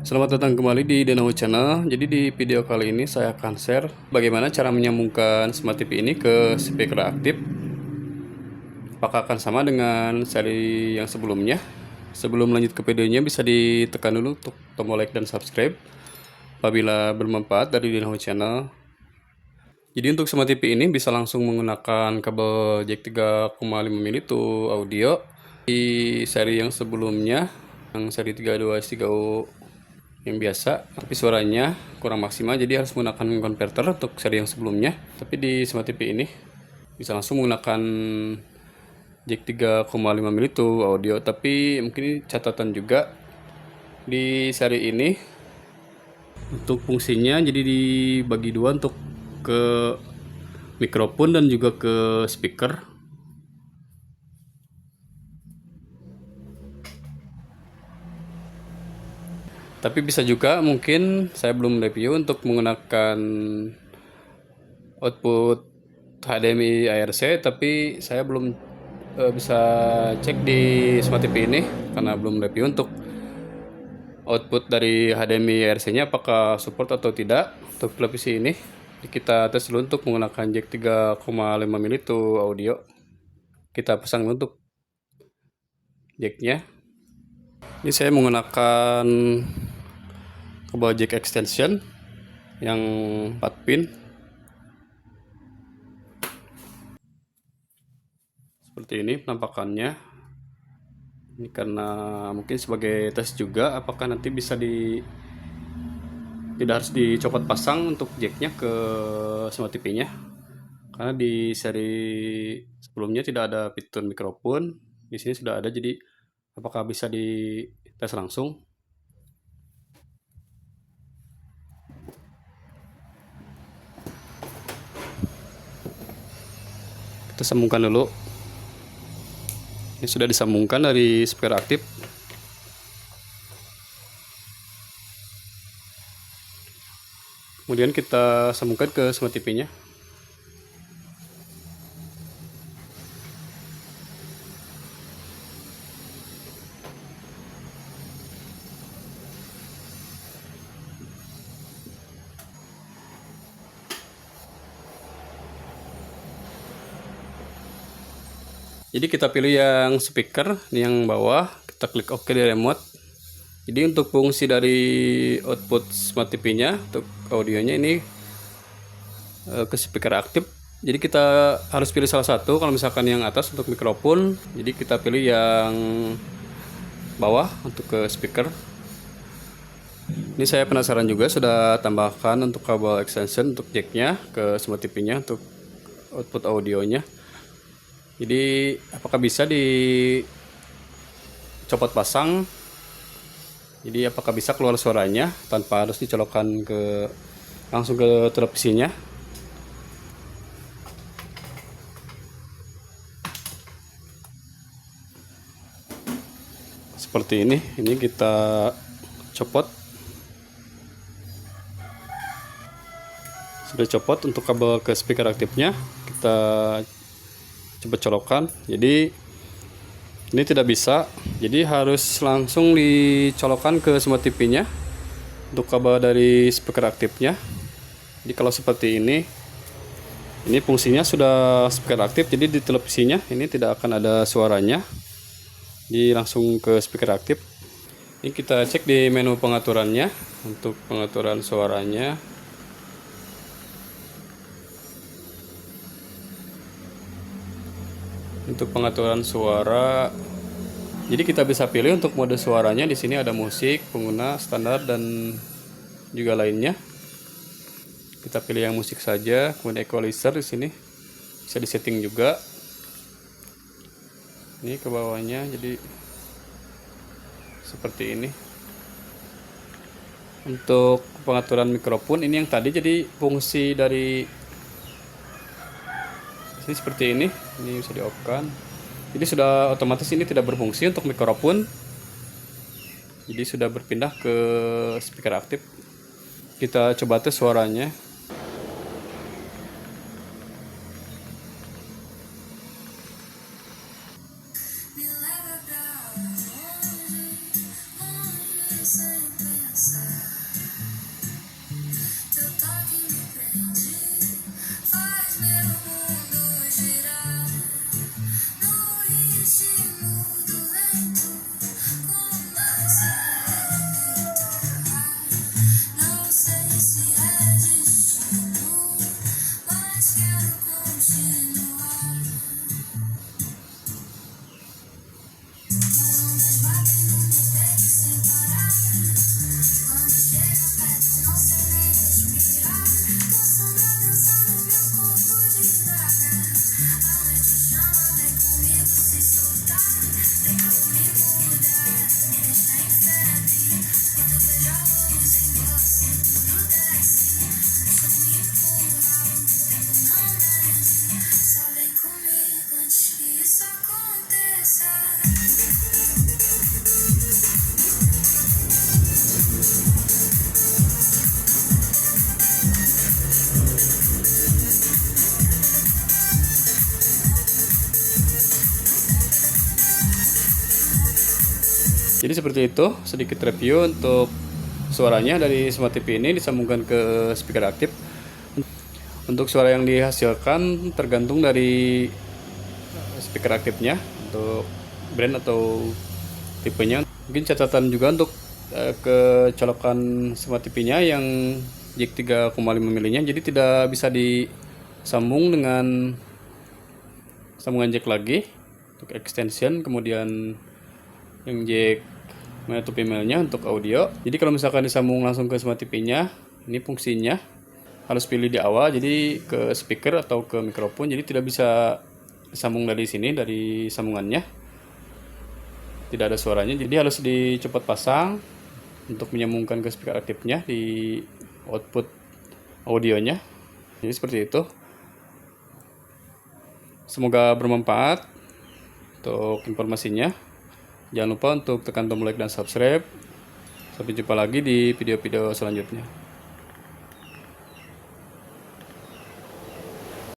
Selamat datang kembali di Denau Channel. Jadi di video kali ini saya akan share bagaimana cara menyambungkan Smart TV ini ke speaker aktif. Apakah akan sama dengan seri yang sebelumnya? Sebelum lanjut ke videonya bisa ditekan dulu untuk tombol like dan subscribe apabila bermanfaat dari Denau Channel. Jadi untuk Smart TV ini bisa langsung menggunakan kabel jack 3,5 mm itu audio. Di seri yang sebelumnya, yang seri 32S3U yang biasa, tapi suaranya kurang maksimal, jadi harus menggunakan konverter untuk seri yang sebelumnya. Tapi di Smart TV ini bisa langsung menggunakan jack 3,5 mm itu audio. Tapi mungkin catatan juga di seri ini untuk fungsinya jadi dibagi dua, untuk ke mikrofon dan juga ke speaker. Tapi bisa juga, mungkin saya belum review untuk menggunakan output HDMI ARC, tapi saya belum bisa cek di Smart TV ini karena belum review untuk output dari HDMI ARC-nya apakah support atau tidak. Untuk televisi ini kita tes dulu untuk menggunakan jack 3,5 mm itu audio. Kita pasang untuk jacknya. Ini saya menggunakan kabel jack extension yang 4 pin seperti ini penampakannya. Ini karena mungkin sebagai tes juga apakah nanti bisa tidak harus dicopot pasang untuk jacknya ke Smart TV nya, karena di seri sebelumnya tidak ada fitur mikrofon, di sini sudah ada. Jadi apakah bisa dites langsung? Kita sambungkan dulu. Ini sudah disambungkan dari speaker aktif. Kemudian kita sambungkan ke Smart TV nya. Jadi kita pilih yang speaker, ini yang bawah, kita klik OK di remote. Jadi untuk fungsi dari output Smart TV-nya untuk audionya ini ke speaker aktif. Jadi kita harus pilih salah satu. Kalau misalkan yang atas untuk mikrofon, jadi kita pilih yang bawah untuk ke speaker. Ini saya penasaran juga, sudah tambahkan untuk kabel extension untuk jacknya ke Smart TV-nya untuk output audionya. Jadi apakah bisa dicopot pasang? Jadi apakah bisa keluar suaranya tanpa harus dicolokkan langsung ke televisinya? Seperti ini. Ini kita copot. Sudah copot untuk kabel ke speaker aktifnya. Kita coba colokan. Jadi ini tidak bisa, jadi harus langsung dicolokkan ke Smart TV-nya untuk kabel dari speaker aktifnya. Jadi kalau seperti ini fungsinya sudah speaker aktif, jadi di televisinya ini tidak akan ada suaranya. Jadi langsung ke speaker aktif. Ini kita cek di menu pengaturannya untuk pengaturan suaranya. Untuk pengaturan suara, jadi kita bisa pilih untuk mode suaranya. Di sini ada musik, pengguna, standar, dan juga lainnya. Kita pilih yang musik saja. Kemudian equalizer di sini bisa disetting juga. Ini ke bawahnya, jadi seperti ini. Untuk pengaturan mikrofon ini yang tadi, jadi fungsi dari sini seperti ini bisa di off kan. Jadi sudah otomatis ini tidak berfungsi untuk mikrofon, jadi sudah berpindah ke speaker aktif. Kita coba tes suaranya. Jadi seperti itu sedikit review untuk suaranya dari Smart TV ini disambungkan ke speaker aktif. Untuk suara yang dihasilkan tergantung dari speaker aktifnya untuk brand atau tipenya. Mungkin catatan juga untuk kecolokan Smart TV-nya yang jack 3,5 mm-nya, jadi tidak bisa disambung dengan sambungan jack lagi untuk extension, kemudian yang jack to female-nya untuk audio. Jadi kalau misalkan disambung langsung ke Smart TV-nya, ini fungsinya harus pilih di awal, jadi ke speaker atau ke mikrofon, jadi tidak bisa disambung dari sini, dari sambungannya tidak ada suaranya, jadi harus dicepat pasang untuk menyambungkan ke speaker aktifnya di output audionya. Jadi seperti itu. Semoga bermanfaat untuk informasinya. Jangan lupa untuk tekan tombol like dan subscribe. Sampai jumpa lagi di video-video selanjutnya.